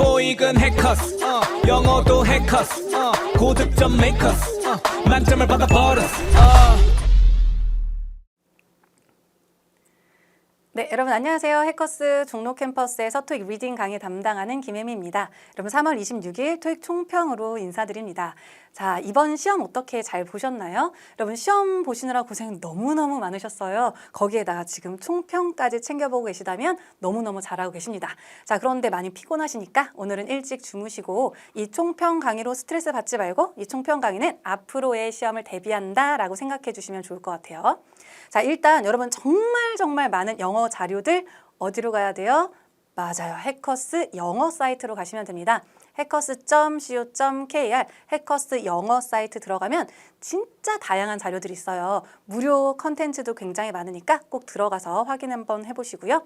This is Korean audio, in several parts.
토익은 해커스 영어도 해커스 고득점 메이커스 만점을 받아버렸어 네, 여러분 안녕하세요. 해커스 종로 캠퍼스에서 토익 리딩 강의 담당하는 김혜미입니다. 여러분 3월 26일 토익 총평으로 인사드립니다. 자, 이번 시험 어떻게 잘 보셨나요? 여러분 시험 보시느라 고생 너무너무 많으셨어요. 거기에다가 지금 총평까지 챙겨보고 계시다면 너무너무 잘하고 계십니다. 자, 그런데 많이 피곤하시니까 오늘은 일찍 주무시고 이 총평 강의로 스트레스 받지 말고 이 총평 강의는 앞으로의 시험을 대비한다라고 생각해 주시면 좋을 것 같아요. 자, 일단 여러분 정말 많은 영어 자료들 어디로 가야 돼요? 맞아요. 해커스 영어 사이트로 가시면 됩니다. hackers.co.kr 해커스 영어 사이트 들어가면 진짜 다양한 자료들이 있어요. 무료 컨텐츠도 굉장히 많으니까 꼭 들어가서 확인 한번 해보시고요.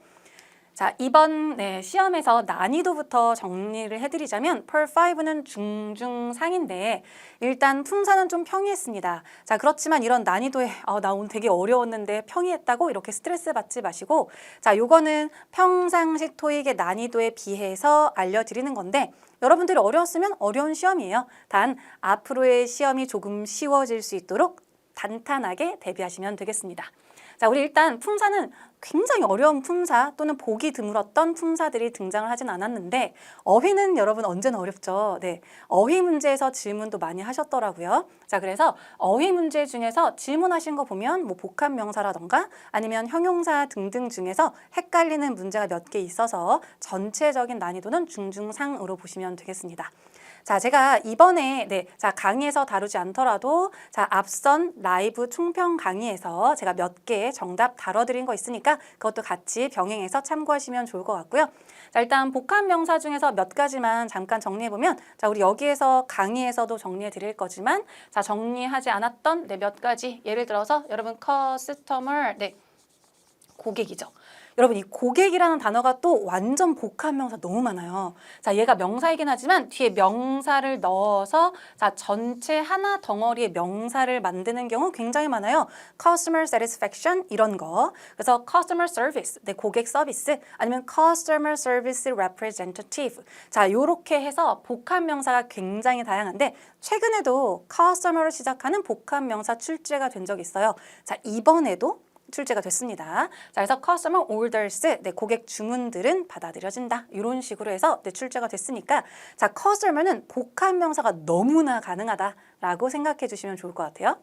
자, 이번 시험에서 난이도부터 정리를 해드리자면 펄5는 중중상인데 일단 품사는 좀 평이했습니다. 자, 그렇지만 이런 난이도에 나 오늘 되게 어려웠는데 평이했다고 이렇게 스트레스 받지 마시고 자, 요거는 평상식 토익의 난이도에 비해서 알려드리는 건데 여러분들이 어려웠으면 어려운 시험이에요. 단 앞으로의 시험이 조금 쉬워질 수 있도록 단단하게 대비하시면 되겠습니다. 자, 우리 일단 품사는 굉장히 어려운 품사 또는 보기 드물었던 품사들이 등장을 하진 않았는데 어휘는 여러분 언제나 어렵죠. 네, 어휘 문제에서 질문도 많이 하셨더라고요. 자, 그래서 어휘 문제 중에서 질문하신 거 보면 뭐 복합 명사라던가 아니면 형용사 등등 중에서 헷갈리는 문제가 몇 개 있어서 전체적인 난이도는 중중상으로 보시면 되겠습니다. 자, 제가 이번에 강의에서 다루지 않더라도 자, 앞선 라이브 총평 강의에서 제가 몇 개의 정답 다뤄드린 거 있으니까 그것도 같이 병행해서 참고하시면 좋을 것 같고요. 자, 일단 복합 명사 중에서 몇 가지만 잠깐 정리해보면 자, 우리 여기에서 강의에서도 정리해 드릴 거지만 자, 정리하지 않았던 몇 가지 예를 들어서 여러분 커스터머 고객이죠. 여러분 이 고객이라는 단어가 또 완전 복합 명사 너무 많아요. 자, 얘가 명사이긴 하지만 뒤에 명사를 넣어서 자, 전체 하나 덩어리의 명사를 만드는 경우 굉장히 많아요. Customer satisfaction 이런 거. 그래서 customer service, 고객 서비스 아니면 customer service representative. 자, 요렇게 해서 복합 명사가 굉장히 다양한데 최근에도 customer로 시작하는 복합 명사 출제가 된 적이 있어요. 자, 이번에도 출제가 됐습니다. 자, 그래서 customer orders, 고객 주문들은 받아들여진다. 이런 식으로 해서 출제가 됐으니까 자, customer는 복합 명사가 너무나 가능하다라고 생각해 주시면 좋을 것 같아요.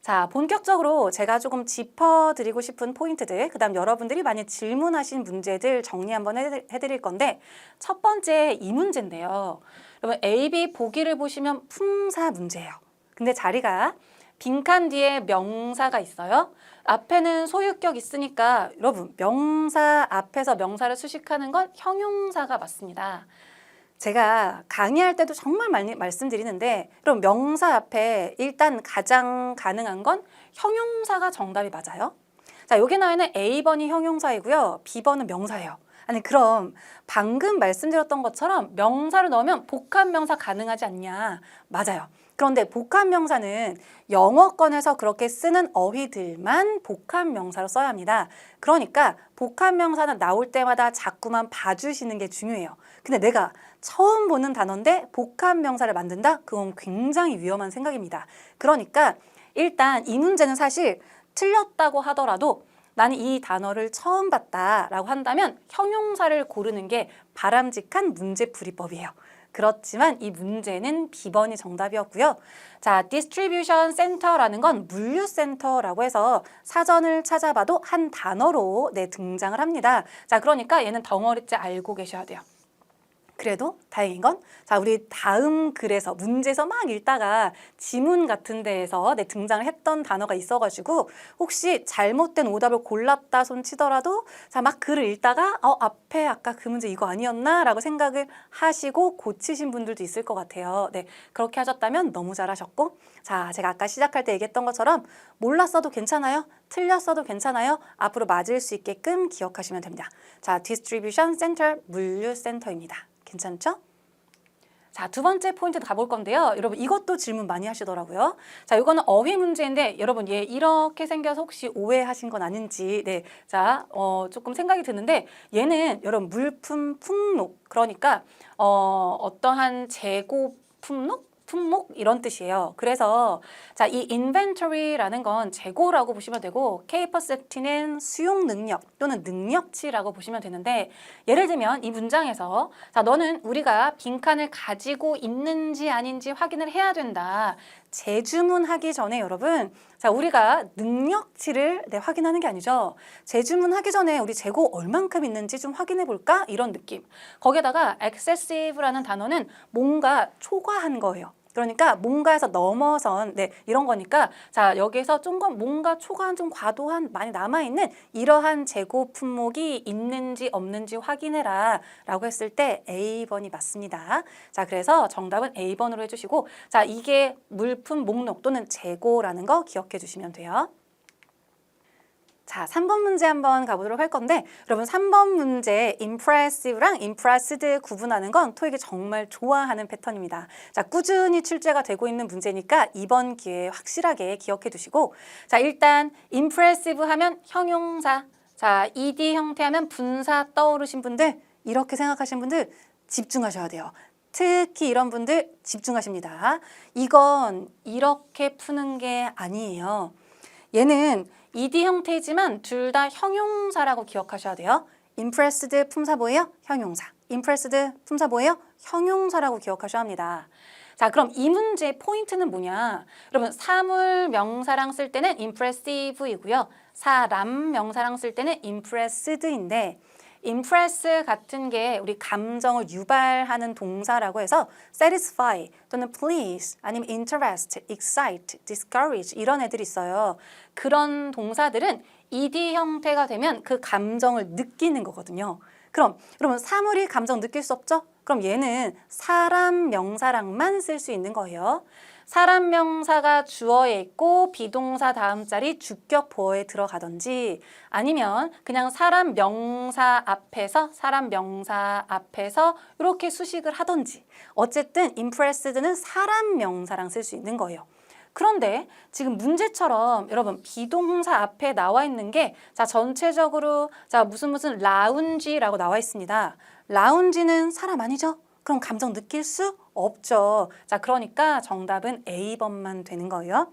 자, 본격적으로 제가 조금 짚어드리고 싶은 포인트들, 그 다음 여러분들이 많이 질문하신 문제들 정리 한번 해드릴 건데 첫 번째 이 문제인데요. 여러분 A, B 보기를 보시면 품사 문제예요. 근데 자리가 빈칸 뒤에 명사가 있어요. 앞에는 소유격 있으니까 여러분 명사 앞에서 명사를 수식하는 건 형용사가 맞습니다. 제가 강의할 때도 정말 많이 말씀드리는데 그럼 명사 앞에 일단 가장 가능한 건 형용사가 정답이 맞아요. 자, 여기 나와 있는 A번이 형용사이고요. B번은 명사예요. 아니 그럼 방금 말씀드렸던 것처럼 명사를 넣으면 복합 명사 가능하지 않냐? 맞아요. 그런데 복합 명사는 영어권에서 그렇게 쓰는 어휘들만 복합 명사로 써야 합니다. 그러니까 복합 명사는 나올 때마다 자꾸만 봐주시는 게 중요해요. 근데 내가 처음 보는 단어인데 복합 명사를 만든다? 그건 굉장히 위험한 생각입니다. 그러니까 일단 이 문제는 사실 틀렸다고 하더라도 나는 이 단어를 처음 봤다라고 한다면 형용사를 고르는 게 바람직한 문제풀이법이에요. 그렇지만 이 문제는 B번이 정답이었고요. 자, 디스트리뷰션 센터라는 건 물류센터라고 해서 사전을 찾아봐도 한 단어로 등장을 합니다. 자, 그러니까 얘는 덩어리째 알고 계셔야 돼요. 그래도 다행인 건 자, 우리 다음 글에서 문제에서 막 읽다가 지문 같은 데에서 등장을 했던 단어가 있어가지고 혹시 잘못된 오답을 골랐다 손 치더라도 자, 막 글을 읽다가 앞에 아까 그 문제 이거 아니었나? 라고 생각을 하시고 고치신 분들도 있을 것 같아요. 네, 그렇게 하셨다면 너무 잘하셨고 자, 제가 아까 시작할 때 얘기했던 것처럼 몰랐어도 괜찮아요. 틀렸어도 괜찮아요. 앞으로 맞을 수 있게끔 기억하시면 됩니다. 자, 디스트리뷰션 센터, 물류센터입니다. 괜찮죠? 자, 두 번째 포인트 가볼 건데요. 여러분 이것도 질문 많이 하시더라고요. 자, 이거는 어휘 문제인데 여러분 얘 이렇게 생겨서 혹시 오해하신 건 아닌지 네, 자, 조금 생각이 드는데 얘는 여러분 물품 품목 그러니까 어떠한 재고 품목 이런 뜻이에요. 그래서 자, 이 inventory라는 건 재고라고 보시면 되고 capacity 수용 능력 또는 능력치라고 보시면 되는데 예를 들면 이 문장에서 자, 너는 우리가 빈칸을 가지고 있는지 아닌지 확인을 해야 된다. 재주문하기 전에 여러분 자, 우리가 능력치를 확인하는 게 아니죠. 재주문하기 전에 우리 재고 얼만큼 있는지 좀 확인해 볼까? 이런 느낌. 거기에다가 excessive라는 단어는 뭔가 초과한 거예요. 그러니까 뭔가에서 넘어선 이런 거니까 자, 여기에서 좀 뭔가 초과한 좀 과도한 많이 남아있는 이러한 재고 품목이 있는지 없는지 확인해라 라고 했을 때 A번이 맞습니다. 자, 그래서 정답은 A번으로 해주시고 자, 이게 물품 목록 또는 재고라는 거 기억해 주시면 돼요. 자, 3번 문제 한번 가보도록 할 건데 여러분 3번 문제 impressive랑 impressed 구분하는 건 토익이 정말 좋아하는 패턴입니다. 자, 꾸준히 출제가 되고 있는 문제니까 이번 기회에 확실하게 기억해 두시고 자, 일단 impressive 하면 형용사 자, ed 형태 하면 분사 떠오르신 분들 이렇게 생각하시는 분들 집중하셔야 돼요. 특히 이런 분들 집중하십니다. 이건 이렇게 푸는 게 아니에요. 얘는 ed 형태지만 둘 다 형용사라고 기억하셔야 돼요. impressed 품사 뭐예요? 형용사. impressed 품사 뭐예요? 형용사라고 기억하셔야 합니다. 자, 그럼 이 문제의 포인트는 뭐냐? 여러분 사물 명사랑 쓸 때는 impressive이고요. 사람 명사랑 쓸 때는 impressed인데 impress 같은 게 우리 감정을 유발하는 동사라고 해서 satisfy 또는 please 아니면 interest, excite, discourage 이런 애들이 있어요. 그런 동사들은 ed 형태가 되면 그 감정을 느끼는 거거든요. 그럼 여러분 사물이 감정 느낄 수 없죠? 그럼 얘는 사람 명사랑만 쓸 수 있는 거예요. 사람 명사가 주어에 있고 비동사 다음 자리 주격 보어에 들어가든지 아니면 그냥 사람 명사 앞에서 이렇게 수식을 하든지 어쨌든 impressed는 사람 명사랑 쓸 수 있는 거예요. 그런데 지금 문제처럼 여러분 비동사 앞에 나와 있는 게 자, 전체적으로 자, 무슨 라운지라고 나와 있습니다. 라운지는 사람 아니죠? 그럼 감정 느낄 수 없죠. 자, 그러니까 정답은 A번만 되는 거예요.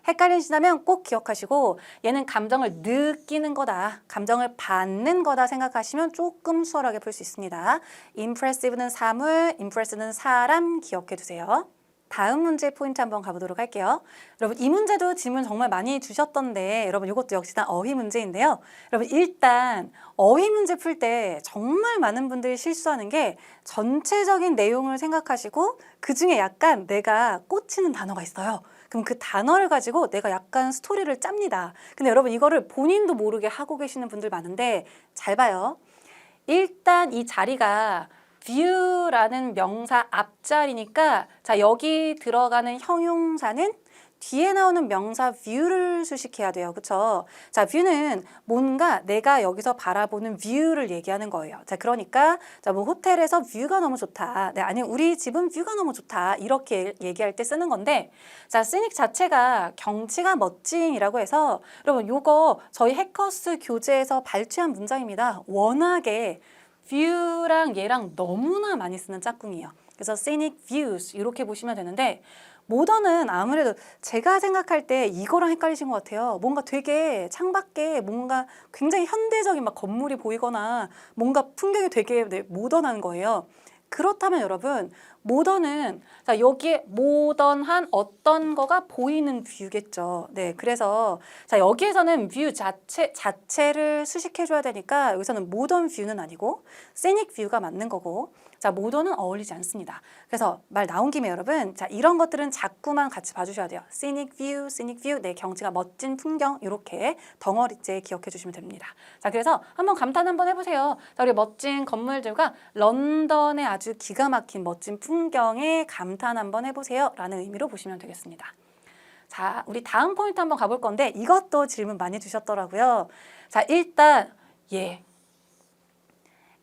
헷갈리시다면 꼭 기억하시고 얘는 감정을 느끼는 거다, 감정을 받는 거다 생각하시면 조금 수월하게 풀 수 있습니다. impressive는 사물, impressed는 사람 기억해 두세요. 다음 문제 포인트 한번 가보도록 할게요. 여러분 이 문제도 질문 정말 많이 주셨던데 여러분 이것도 역시나 어휘 문제인데요. 여러분 일단 어휘 문제 풀 때 정말 많은 분들이 실수하는 게 전체적인 내용을 생각하시고 그중에 약간 내가 꽂히는 단어가 있어요. 그럼 그 단어를 가지고 내가 약간 스토리를 짭니다. 근데 여러분 이거를 본인도 모르게 하고 계시는 분들 많은데 잘 봐요. 일단 이 자리가 view라는 명사 앞자리니까 자, 여기 들어가는 형용사는 뒤에 나오는 명사 view를 수식해야 돼요. 그렇죠? 자, view는 뭔가 내가 여기서 바라보는 view를 얘기하는 거예요. 자, 그러니까 자, 뭐 호텔에서 뷰가 너무 좋다. 네, 아니면 우리 집은 뷰가 너무 좋다. 이렇게 얘기할 때 쓰는 건데 자, scenic 자체가 경치가 멋진이라고 해서 여러분 요거 저희 해커스 교재에서 발췌한 문장입니다. 워낙에 view랑 얘랑 너무나 많이 쓰는 짝꿍이에요. 그래서 scenic views 이렇게 보시면 되는데 모던은 아무래도 제가 생각할 때 이거랑 헷갈리신 것 같아요. 뭔가 되게 창밖에 뭔가 굉장히 현대적인 막 건물이 보이거나 뭔가 풍경이 되게 모던한 거예요. 그렇다면 여러분 모던은 자, 여기에 모던한 어떤 거가 보이는 뷰겠죠. 네, 그래서 자, 여기에서는 뷰 자체를 수식해 줘야 되니까 여기서는 모던 뷰는 아니고 scenic 뷰가 맞는 거고 자, 모던은 어울리지 않습니다. 그래서 말 나온 김에 여러분 자, 이런 것들은 자꾸만 같이 봐주셔야 돼요. scenic view, 네, 경치가 멋진 풍경 이렇게 덩어리째 기억해 주시면 됩니다. 자, 그래서 한번 감탄 한번 해보세요. 자, 우리 멋진 건물들과 런던의 아주 기가 막힌 멋진 풍경에 감탄 한번 해보세요 라는 의미로 보시면 되겠습니다. 자, 우리 다음 포인트 한번 가볼 건데 이것도 질문 많이 주셨더라고요. 자, 일단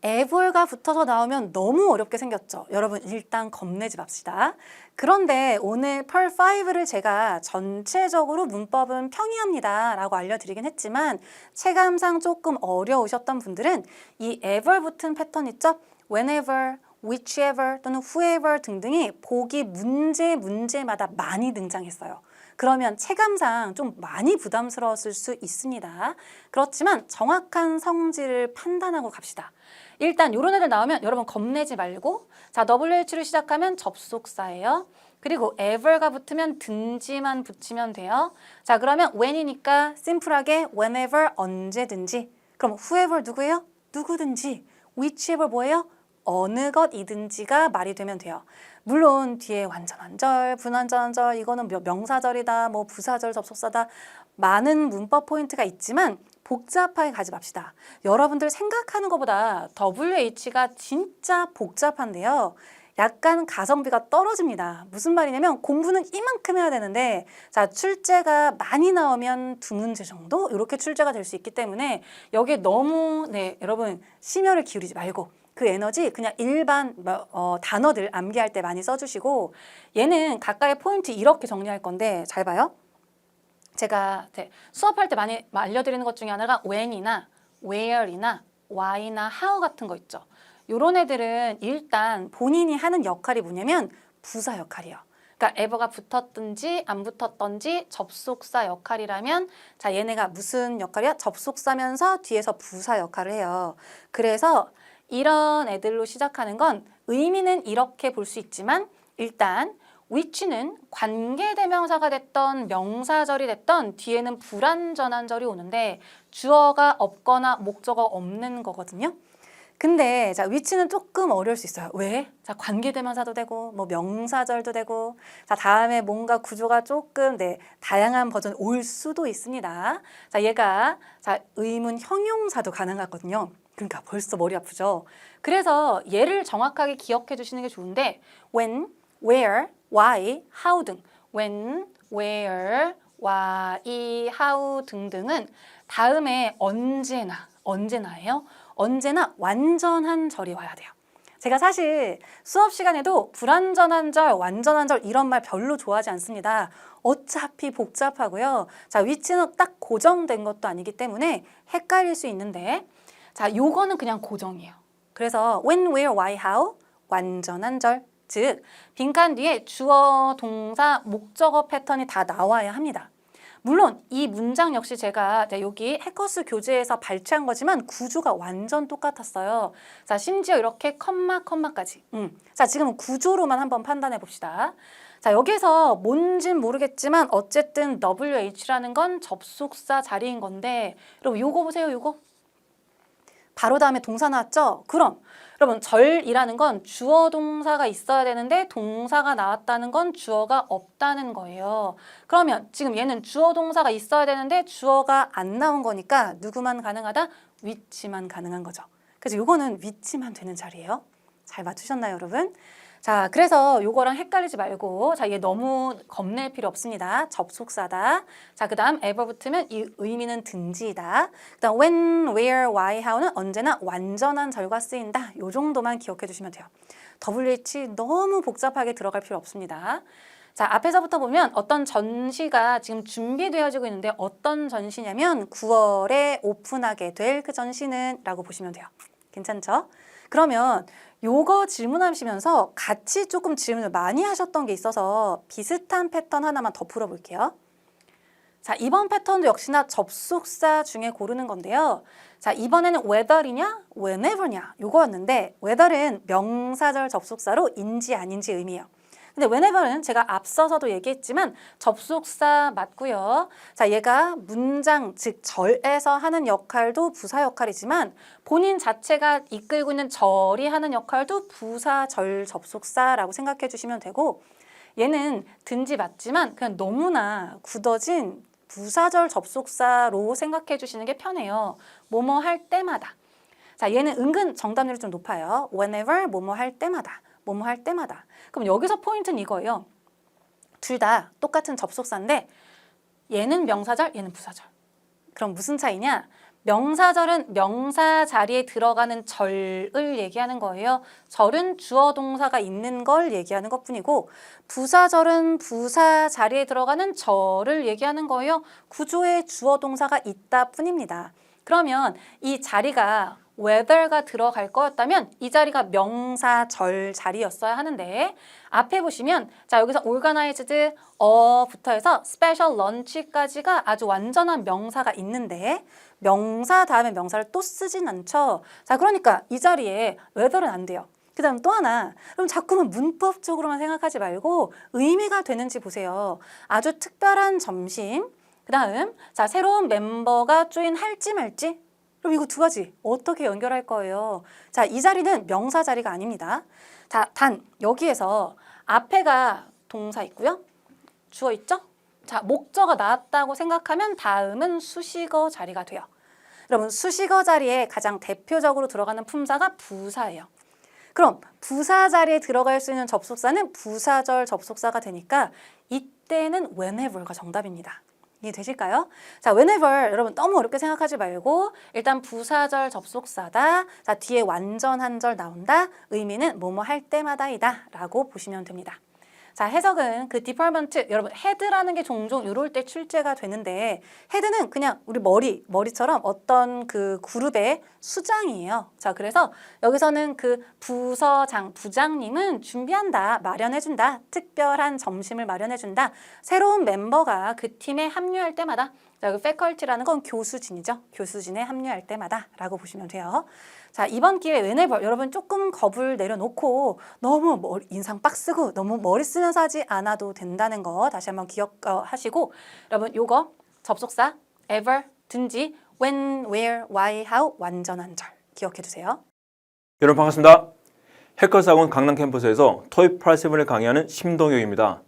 ever가 붙어서 나오면 너무 어렵게 생겼죠. 여러분 일단 겁내지 맙시다. 그런데 오늘 펄 5를 제가 전체적으로 문법은 평이합니다 라고 알려드리긴 했지만 체감상 조금 어려우셨던 분들은 이 ever 붙은 패턴 있죠? whenever, whichever 또는 whoever 등등이 보기 문제마다 많이 등장했어요. 그러면 체감상 좀 많이 부담스러웠을 수 있습니다. 그렇지만 정확한 성질을 판단하고 갑시다. 일단 이런 애들 나오면 여러분 겁내지 말고 자 WH로 시작하면 접속사예요. 그리고 ever가 붙으면 든지만 붙이면 돼요. 자 그러면 when이니까 심플하게 whenever 언제든지. 그럼 whoever 누구예요? 누구든지. whichever 뭐예요? 어느 것이든지가 말이 되면 돼요. 물론 뒤에 완전한절, 분완전한절 이거는 명사절이다, 뭐 부사절, 접속사다 많은 문법 포인트가 있지만 복잡하게 가지 맙시다. 여러분들 생각하는 것보다 WH가 진짜 복잡한데요. 약간 가성비가 떨어집니다. 무슨 말이냐면 공부는 이만큼 해야 되는데 자 출제가 많이 나오면 2문제 정도 이렇게 출제가 될 수 있기 때문에 여기에 너무 여러분 심혈을 기울이지 말고 그 에너지 그냥 일반 단어들 암기할 때 많이 써주시고 얘는 각각의 포인트 이렇게 정리할 건데 잘 봐요. 제가 수업할 때 많이 알려드리는 것 중에 하나가 when이나 where이나 why나 how 같은 거 있죠. 요런 애들은 일단 본인이 하는 역할이 뭐냐면 부사 역할이에요. 그러니까 ever가 붙었든지 안 붙었든지 접속사 역할이라면 자 얘네가 무슨 역할이야? 접속사면서 뒤에서 부사 역할을 해요. 그래서 이런 애들로 시작하는 건 의미는 이렇게 볼 수 있지만 일단 which는 관계대명사가 됐던 명사절이 됐던 뒤에는 불완전한 절이 오는데 주어가 없거나 목적어 없는 거거든요. 근데 자 which는 조금 어려울 수 있어요. 왜? 자 관계대명사도 되고 뭐 명사절도 되고 자 다음에 뭔가 구조가 조금 다양한 버전 올 수도 있습니다. 자 얘가 자 의문 형용사도 가능하거든요. 그러니까 벌써 머리 아프죠. 그래서 얘를 정확하게 기억해 주시는 게 좋은데 when, where, why, how 등 when, where, why, how 등등은 다음에 언제나예요. 언제나 완전한 절이 와야 돼요. 제가 사실 수업 시간에도 불완전한 절, 완전한 절 이런 말 별로 좋아하지 않습니다. 어차피 복잡하고요. 자, 위치는 딱 고정된 것도 아니기 때문에 헷갈릴 수 있는데 자, 요거는 그냥 고정이에요. 그래서 when, where, why, how 완전한 절, 즉 빈칸 뒤에 주어, 동사, 목적어 패턴이 다 나와야 합니다. 물론 이 문장 역시 제가 여기 해커스 교재에서 발췌한 거지만 구조가 완전 똑같았어요. 자, 심지어 이렇게 컴마까지. 자, 지금 구조로만 한번 판단해 봅시다. 자, 여기서 뭔진 모르겠지만 어쨌든 WH라는 건 접속사 자리인 건데 여러분 요거 보세요, 요거. 바로 다음에 동사 나왔죠? 그럼 여러분 절이라는 건 주어 동사가 있어야 되는데 동사가 나왔다는 건 주어가 없다는 거예요. 그러면 지금 얘는 주어 동사가 있어야 되는데 주어가 안 나온 거니까 누구만 가능하다? which만 가능한 거죠. 그래서 요거는 which만 되는 자리예요. 잘 맞추셨나요, 여러분? 자, 그래서 요거랑 헷갈리지 말고 자, 얘 너무 겁낼 필요 없습니다. 접속사다. 자, 그 다음 ever 붙으면 이 의미는 든지이다. 그 다음 when, where, why, how는 언제나 완전한 절과 쓰인다. 요 정도만 기억해 주시면 돼요. WH 너무 복잡하게 들어갈 필요 없습니다. 자, 앞에서부터 보면 어떤 전시가 지금 준비되어지고 있는데 어떤 전시냐면 9월에 오픈하게 될 그 전시는 라고 보시면 돼요. 괜찮죠? 그러면 요거 질문하시면서 같이 조금 질문을 많이 하셨던 게 있어서 비슷한 패턴 하나만 더 풀어볼게요. 자, 이번 패턴도 역시나 접속사 중에 고르는 건데요. 자, 이번에는 whether이냐, whenever냐 요거였는데 whether은 명사절 접속사로 인지 아닌지 의미예요. 근데 whenever는 제가 앞서서도 얘기했지만 접속사 맞고요. 자, 얘가 문장, 즉 절에서 하는 역할도 부사 역할이지만 본인 자체가 이끌고 있는 절이 하는 역할도 부사, 절, 접속사라고 생각해 주시면 되고 얘는 든지 맞지만 그냥 너무나 굳어진 부사절 접속사로 생각해 주시는 게 편해요. 뭐뭐 할 때마다. 자, 얘는 은근 정답률이 좀 높아요. whenever, 뭐뭐 할 때마다. 뭐뭐 할 때마다. 그럼 여기서 포인트는 이거예요. 둘 다 똑같은 접속사인데 얘는 명사절, 얘는 부사절. 그럼 무슨 차이냐? 명사절은 명사 자리에 들어가는 절을 얘기하는 거예요. 절은 주어 동사가 있는 걸 얘기하는 것뿐이고 부사절은 부사 자리에 들어가는 절을 얘기하는 거예요. 구조에 주어 동사가 있다 뿐입니다. 그러면 이 자리가 whether가 들어갈 거였다면 이 자리가 명사절 자리였어야 하는데 앞에 보시면 자 여기서 organized 부터 해서 special lunch까지가 아주 완전한 명사가 있는데 명사 다음에 명사를 또 쓰진 않죠. 자 그러니까 이 자리에 whether은 안 돼요. 그 다음 또 하나 그럼 자꾸만 문법적으로만 생각하지 말고 의미가 되는지 보세요. 아주 특별한 점심 그 다음 자 새로운 멤버가 조인 할지 말지 그럼 이거 두 가지 어떻게 연결할 거예요? 자, 이 자리는 명사 자리가 아닙니다. 자, 단 여기에서 앞에가 동사 있고요. 주어 있죠? 자, 목적어 나왔다고 생각하면 다음은 수식어 자리가 돼요. 여러분, 수식어 자리에 가장 대표적으로 들어가는 품사가 부사예요. 그럼 부사 자리에 들어갈 수 있는 접속사는 부사절 접속사가 되니까 이때는 whenever가 정답입니다. 이해되실까요? 자, whenever 여러분 너무 어렵게 생각하지 말고 일단 부사절 접속사다. 자, 뒤에 완전 한 절 나온다. 의미는 뭐뭐 할 때마다이다 라고 보시면 됩니다. 자, 해석은 그 디파트먼트 여러분 헤드라는 게 종종 이럴 때 출제가 되는데 헤드는 그냥 우리 머리처럼 어떤 그 그룹의 수장이에요. 자, 그래서 여기서는 그 부서장, 부장님은 준비한다, 마련해준다, 특별한 점심을 마련해준다. 새로운 멤버가 그 팀에 합류할 때마다 자, 그 faculty라는 건 교수진이죠. 교수진에 합류할 때마다 라고 보시면 돼요. 자, 이번 기회에 whenever 여러분 조금 겁을 내려놓고 너무 인상 빡쓰고 너무 머리 쓰면서 하지 않아도 된다는 거 다시 한번 기억하시고 여러분 요거 접속사 ever 든지 when, where, why, how 완전한 절 기억해 두세요. 여러분 반갑습니다. 해커사원 강남 캠퍼스에서 토익 8.7을 강의하는 심동혁입니다.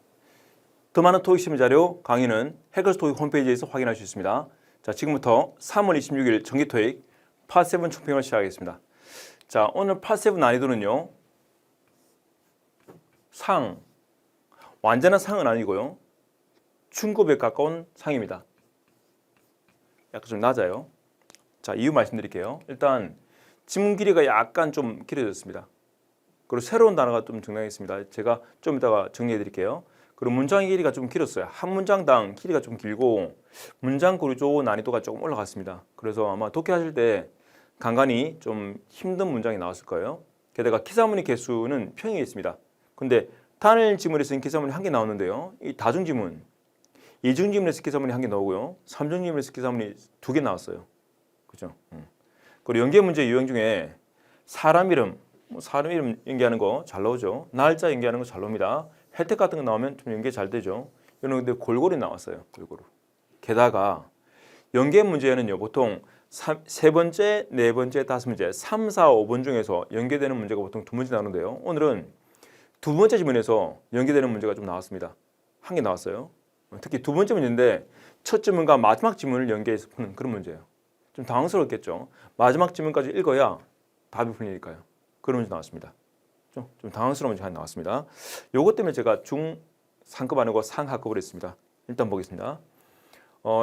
더 많은 토익 시험 자료 강의는 해커스 토익 홈페이지에서 확인할 수 있습니다. 자, 지금부터 3월 26일 정기 토익 파7 총평을 시작하겠습니다. 자, 오늘 파7 난이도는요. 완전한 상은 아니고요. 중급에 가까운 상입니다. 약간 좀 낮아요. 자, 이유 말씀드릴게요. 일단 지문 길이가 약간 좀 길어졌습니다. 그리고 새로운 단어가 좀 등장했습니다. 제가 좀 이따가 정리해 드릴게요. 그리고 문장의 길이가 좀 길었어요. 한 문장당 길이가 좀 길고 문장 구조 난이도가 조금 올라갔습니다. 그래서 아마 독해하실 때 간간히 좀 힘든 문장이 나왔을 거예요. 게다가 기사문의 개수는 평행에 있습니다. 근데 단일 지문에서 기사문이 한 개 나오는데요. 이 다중지문, 이중지문에서 기사문이 한 개 나오고요. 삼중지문에서 기사문이 두 개 나왔어요. 그죠? 그리고 연계 문제 유형 중에 사람 이름 연계하는 거 잘 나오죠. 날짜 연계하는 거 잘 나옵니다. 혜택 같은 거 나오면 좀 연계 잘 되죠. 이런 근데 골고루 나왔어요. 골고루. 게다가 연계 문제는요. 보통 세 번째, 네 번째, 다섯 번째, 3, 4, 5번 중에서 연계되는 문제가 보통 두 문제 나오는데요. 오늘은 두 번째 지문에서 연계되는 문제가 좀 나왔습니다. 한 개 나왔어요. 특히 두 번째 문제인데 첫 지문과 마지막 지문을 연계해서 푸는 그런 문제예요. 좀 당황스럽겠죠. 마지막 지문까지 읽어야 답이 풀리니까요. 그런 문제 나왔습니다. 좀 당황스러운 문제 하나 나왔습니다. 요것 때문에 제가 중상급 아니고 상하급을 했습니다. 일단 보겠습니다.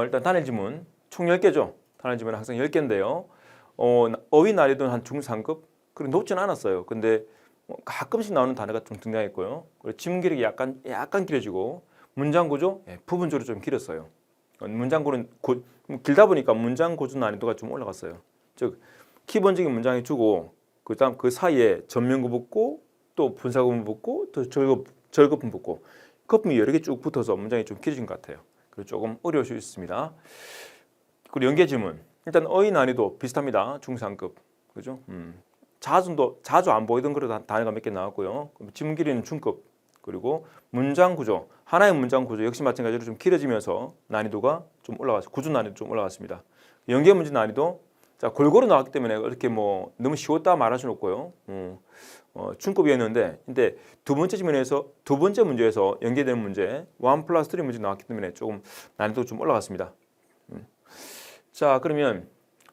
일단 단일 지문 총 10개죠. 단일 지문은 항상 10개인데요. 어휘 난이도는 한 중상급? 그리고 높지는 않았어요. 근데 가끔씩 나오는 단어가 좀 등장했고요. 그리고 지문 길이가 약간 길어지고 문장 구조 부분적으로 좀 길었어요. 문장 구조는 길다 보니까 문장 구조 난이도가 좀 올라갔어요. 즉 기본적인 문장이 주고 그다음 그 사이에 전면구 붙고 또 분사구문 붙고 또 절거품 붙고 거품이 여러 개 쭉 붙어서 문장이 좀 길어진 것 같아요. 그리고 조금 어려울 수 있습니다. 그리고 연계 지문 일단 어휘 난이도 비슷합니다. 중상급 그죠? 자주 안 보이던 그런 단어가 몇 개 나왔고요. 지문 길이는 중급 그리고 문장 구조 하나의 문장 구조 역시 마찬가지로 좀 길어지면서 난이도가 좀 올라갔어요. 구조 난이도 좀 올라갔습니다. 연계 문제 난이도 자 골고루 나왔기 때문에 이렇게 뭐 너무 쉬웠다 말할 수는 없고요. 중급이었는데 근데 두 번째 문제에서 연계되는 문제 1+3 문제 나왔기 때문에 조금 난이도 좀 올라갔습니다. 자 그러면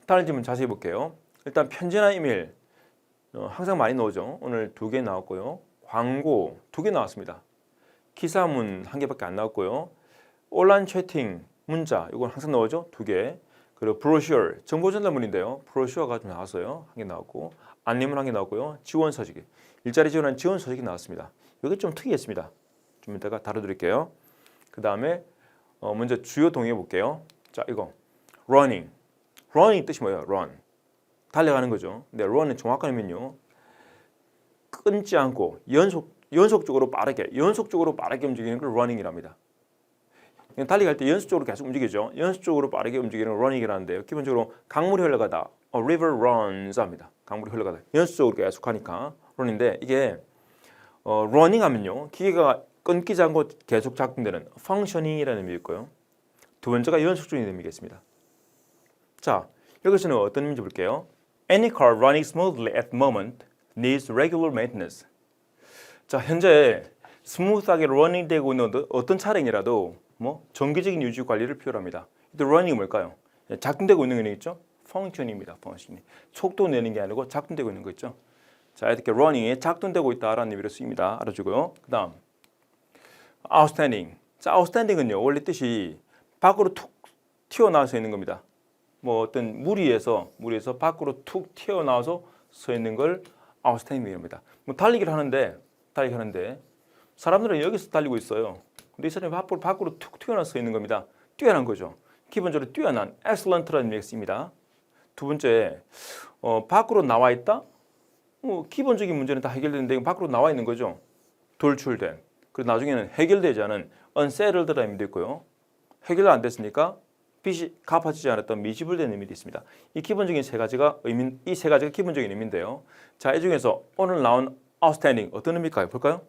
다른 질문 자세히 볼게요. 일단 편지나 이메일 항상 많이 나오죠. 오늘 2개 나왔고요. 광고 2개 나왔습니다. 기사문 1개밖에 안 나왔고요. 온라인 채팅 문자 이건 항상 나오죠. 2개. 그리고 브로셔, 정보 전달문인데요. 브로셔가 좀 나왔어요. 한 개 나왔고, 안내문 한 개 나왔고요. 지원 서식이, 일자리 지원한 지원 서식이 나왔습니다. 이게 좀 특이했습니다. 좀 이따가 다뤄드릴게요. 그 다음에 먼저 주요 동의해 볼게요. 자, 이거 running. running 뜻이 뭐예요? run. 달려가는 거죠. 근데 run은 정확한 의미는요. 끊지 않고 연속적으로 빠르게 움직이는 걸 running이랍니다. 달리기 때 연속적으로 계속 움직이죠. 연속적으로 빠르게 움직이는 걸 running이라는데요. 기본적으로 강물이 흘러가다 a river runs 합니다. 강물이 흘러가다 연속적으로 계속 하니까 run인데 이게 running 하면요. 기계가 끊기지 않고 계속 작동되는 functioning이라는 의미가 있고요. 두 번째가 연속적인 의미겠습니다. 자, 여기서는 어떤 의미인지 볼게요. Any car running smoothly at the moment needs regular maintenance. 자, 현재 스무스하게 러닝 되고 있는 어떤 차량이라도 뭐 정기적인 유지 관리를 필요합니다. 이 러닝이 뭘까요? 작동되고 있는 게 있죠? function입니다. functioning. 속도 내는 게 아니고 작동되고 있는 거 있죠? 자, 이렇게 running이 작동되고 있다라는 의미로 쓰입니다. 알아주고요. 그다음 outstanding. 자, outstanding은요. 원래 뜻이 밖으로 툭 튀어나와서 있는 겁니다. 뭐 어떤 무리에서 밖으로 툭 튀어나와서 서 있는 걸 outstanding입니다. 뭐 달리기를 하는데 사람들은 여기서 달리고 있어요. 근데 이 사람이 밖으로 툭 튀어나와서 서 있는 겁니다. 뛰어난 거죠. 기본적으로 뛰어난 excellent라는 의미가 있습니다. 두 번째, 밖으로 나와 있다. 기본적인 문제는 다 해결되는데 밖으로 나와 있는 거죠. 돌출된. 그리고 나중에는 해결되지 않은 unsettled라는 의미도 있고요. 해결 안 됐으니까 빚이 갚아지지 않았던 미지불된 의미도 있습니다. 이 기본적인 세 가지가 기본적인 의미인데요. 자, 이 중에서 오늘 나온 outstanding 어떤 의미일까요? 볼까요?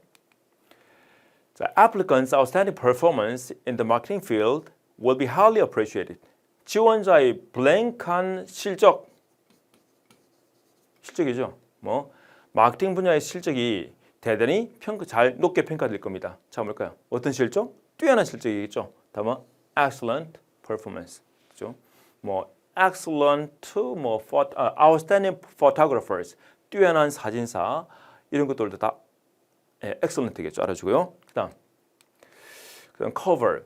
자, applicants' outstanding performance in the marketing field will be highly appreciated. 지원자의 블랭크한 실적이죠. 뭐 마케팅 분야의 실적이 대단히 높게 평가될 겁니다. 자, 뭘까요? 어떤 실적? 뛰어난 실적이겠죠. 다음은 excellent performance. 그죠? 뭐 excellent, outstanding photographers, 뛰어난 사진사 이런 것들도 다 excellent겠죠. 알아주고요. 그다음 cover.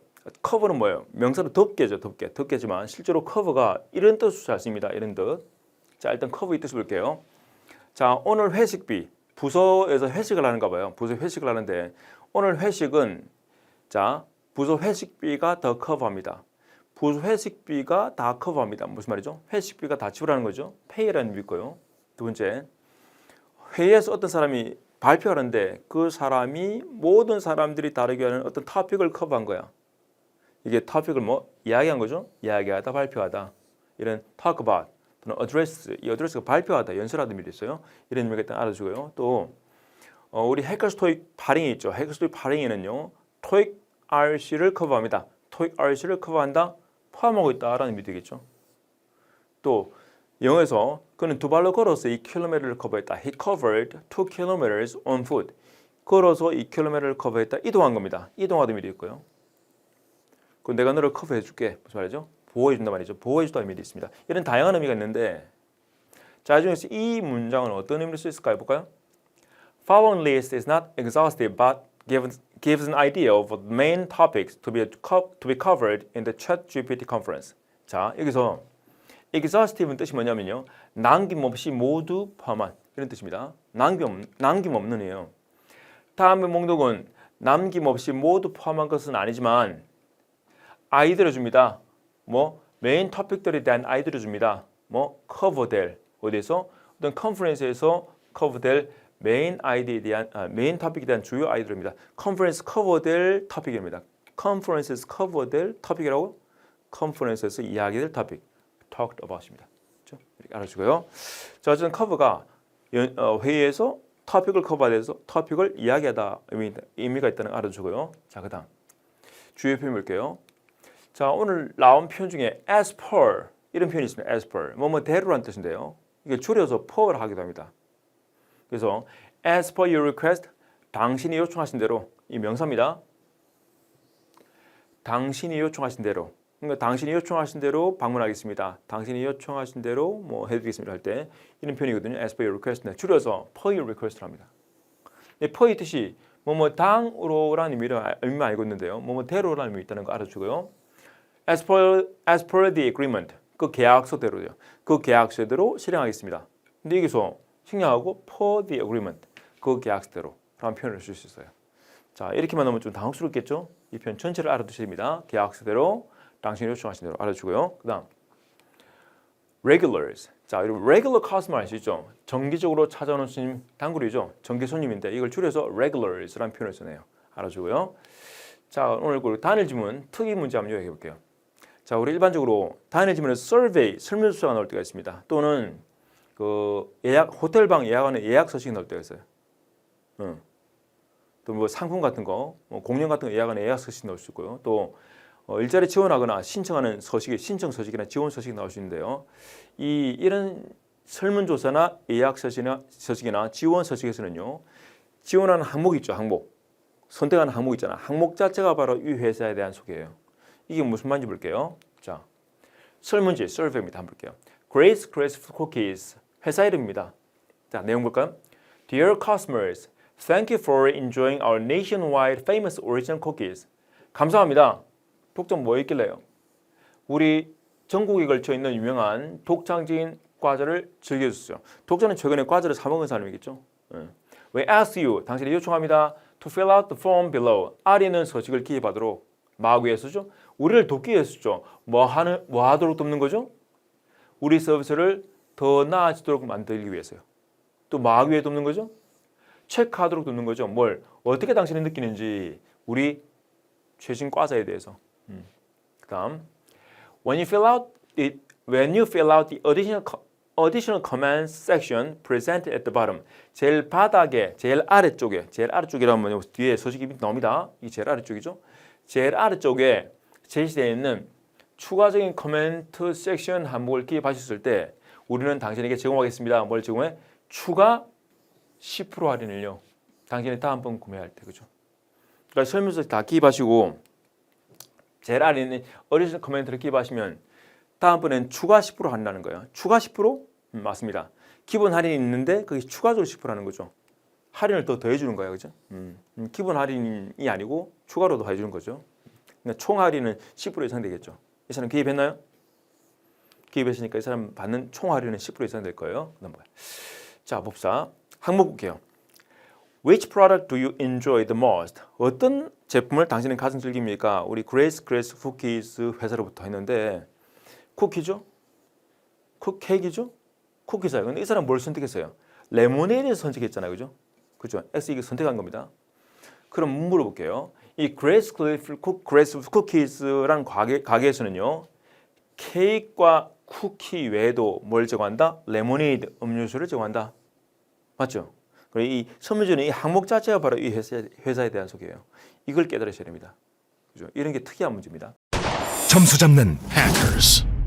cover는 뭐예요? 명사로 덮개죠. 덮개지만 실제로 cover가 이런 뜻을 잘 씁니다. 이런 뜻. 자, 일단 cover의 뜻을 볼게요. 자, 오늘 회식비. 부서에서 회식을 하는가 봐요. 부서 회식을 하는데 오늘 회식은 자, 부서 회식비가 더 커버합니다. 부서 회식비가 다 커버합니다. 무슨 말이죠? 회식비가 다 지불하는 거죠. pay라는 의미 있고요. 두 번째, 회의에서 어떤 사람이 발표하는데 그 사람이 모든 사람들이 다르게 하는 어떤 토픽을 커버한 거야. 이게 토픽을 이야기한 거죠. 이야기하다, 발표하다. 이런 talk about 또는 address, 이 address가 발표하다, 연설하다 의미도 있어요. 이런 의미가 일단 알아주고요. 또 우리 해커스 토익 발행이 있죠. 해커스 토익 발행에는요. 토익 RC를 커버합니다. 토익 RC를 커버한다, 포함하고 있다라는 의미 되겠죠. 또 영어에서 그는 두 발로 걸어서 2km를 커버했다. He covered 2 kilometers on foot. 걸어서 2km를 커버했다. 이동한 겁니다. 이동하다 의미도 있고요. 그 내가 너를 커버해 줄게. 무슨 말이죠? 보호해 준다 말이죠. 보호해 주다 의미도 있습니다. 이런 다양한 의미가 있는데 자, 이 중에서 이 문장은 어떤 의미로 쓰일까요? 볼까요? Following list is not exhaustive but gives an idea of the main topics to be covered in the ChatGPT conference. 자, 여기서 exhaustive는 뜻이 뭐냐면요. 남김없이 모두 포함한 이런 뜻입니다. 남김없는 이에요. 다음의 목록은 남김없이 모두 포함한 것은 아니지만 아이디어를 줍니다. 메인 토픽들에 대한 아이디어를 줍니다. 커버될 어디서 어떤 컨퍼런스에서 커버될 메인 토픽에 대한 주요 아이디어입니다. 컨퍼런스 커버될 토픽입니다. 컨퍼런스에서 커버될 토픽이라고 컨퍼런스에서 이야기될 토픽 talked about입니다. 그렇죠? 이렇게 알아주고요. 자, 어쨌든 커버가 회의에서 토픽을 커버해서 토픽을 이야기하다 의미가 있다는 걸 알아주고요. 자, 그다음 주요 표현 볼게요. 자, 오늘 나온 표현 중에 as per 이런 표현이 있습니다. as per 뭐대로라는 뜻인데요. 이게 줄여서 per를 하기도 합니다. 그래서 as per your request 당신이 요청하신 대로 이 명사입니다. 당신이 요청하신 대로 그러니까 당신이 요청하신 대로 방문하겠습니다. 당신이 요청하신 대로 해드리겠습니다 할 때 이런 표현이거든요. as per your request인데 줄여서 per your request를 합니다. per의 뜻이 당으로라는 의미만 알고 있는데요. 대로라는 의미 있다는 거 알아주고요. As per the agreement, 그 계약서대로요. 그 계약서대로 실행하겠습니다. 근데 여기서 식량하고 per the agreement 그 계약서대로 라는 표현을 쓸 수 있어요. 자, 이렇게만 하면 좀 당혹스럽겠죠? 이 표현 전체를 알아두셔야 됩니다. 계약서대로 당신이 요청하신 대로 알아주고요. 그 다음 regulars. 자, 여러분 regular customer 아시죠? 정기적으로 찾아오는 손님 단골이죠. 정기 손님인데 이걸 줄여서 regulars라는 표현을 쓰네요. 알아주고요. 자, 오늘 그 단일 지문 특이 문제 한번 요약해 볼게요. 자, 우리 일반적으로 단일 지문에 survey 설문조사가 나올 때가 있습니다. 또는 그 호텔방 예약하는 예약 서식이 나올 때가 있어요. 또 뭐 상품 같은 거, 뭐 공연 같은 거 예약하는 예약 서식이 나올 수 있고요. 또 일자리 지원하거나 신청하는 서식이 신청 서식이나 지원 서식이 나올 수 있는데요. 이런 설문조사나 예약 서식이나 지원 서식에서는요. 지원하는 항목이 있죠. 항목. 선택하는 항목 있잖아. 항목 자체가 바로 이 회사에 대한 소개예요. 이게 무슨 말인지 볼게요. 자, 설문지, survey입니다. 한번 볼게요. Grace Cookies 회사 이름입니다. 자, 내용 볼까요? Dear customers, thank you for enjoying our nationwide famous original cookies. 감사합니다. 독점 뭐 있길래요? 우리 전국에 걸쳐 있는 유명한 독창적인 과자를 즐겨주세요. 독자는 최근에 과자를 사 먹은 사람이겠죠. We ask you, 당신이 요청합니다. To fill out the form below. 아래 있는 서식을 기입하도록 막 위해서죠. 우리를 돕기 위해서죠. 뭐 하도록 돕는 거죠? 우리 서비스를 더 나아지도록 만들기 위해서요. 또 막 위에 돕는 거죠? 체크하도록 돕는 거죠. 뭘 어떻게 당신이 느끼는지 우리 최신 과자에 대해서. 그다음 when you fill out the additional comments section presented at the bottom. 제일 바닥에 제일 아래쪽이라면 뭐냐 뒤에 서식이 나옵니다. 이 제일 아래쪽이죠. 제일 아래쪽에 제시되어 있는 추가적인 코멘트 섹션 항목을 기입하셨을 때 우리는 당신에게 제공하겠습니다. 뭘 제공해? 추가 10% 할인을요. 당신이 다음번 구매할 때 그죠? 그러니까 설명서 다 기입하시고 제일 아래에 있는 어리지널 코멘트를 기입하시면 다음번엔 추가 10% 할인하는 거예요. 추가 10%? 맞습니다. 기본 할인이 있는데 그게 추가적으로 10%라는 거죠. 할인을 더 더해주는 거예요, 그죠? 기본 할인이 아니고 추가로 더 해주는 거죠. 그러니까 총 할인은 10% 이상 되겠죠. 이 사람 기입했나요? 기입했으니까 이 사람 받는 총 할인은 10% 이상 될 거예요. 그다음 뭐야? 자, 봅시다. 항목 볼게요. Which product do you enjoy the most? 어떤 제품을 당신은 가장 즐깁니까? 우리 Grace Cookies 회사로부터 했는데 쿠키죠? 케이크죠? 쿠키사요. 근데 이 사람 뭘 선택했어요? 레모네이드 선택했잖아요, 그죠? 그죠? X 이게 선택한 겁니다. 그럼 물어볼게요. 이 Grace Cookies라는 가게에서는요, 케이크와 쿠키 외에도 뭘 제공한다? 레모네이드 음료수를 제공한다. 맞죠? 그리고 이 설문지는 이 항목 자체가 바로 이 회사에 대한 소개예요. 이걸 깨달으셔야 됩니다. 그죠? 이런 게 특이한 문제입니다. 점수 잡는 해커스.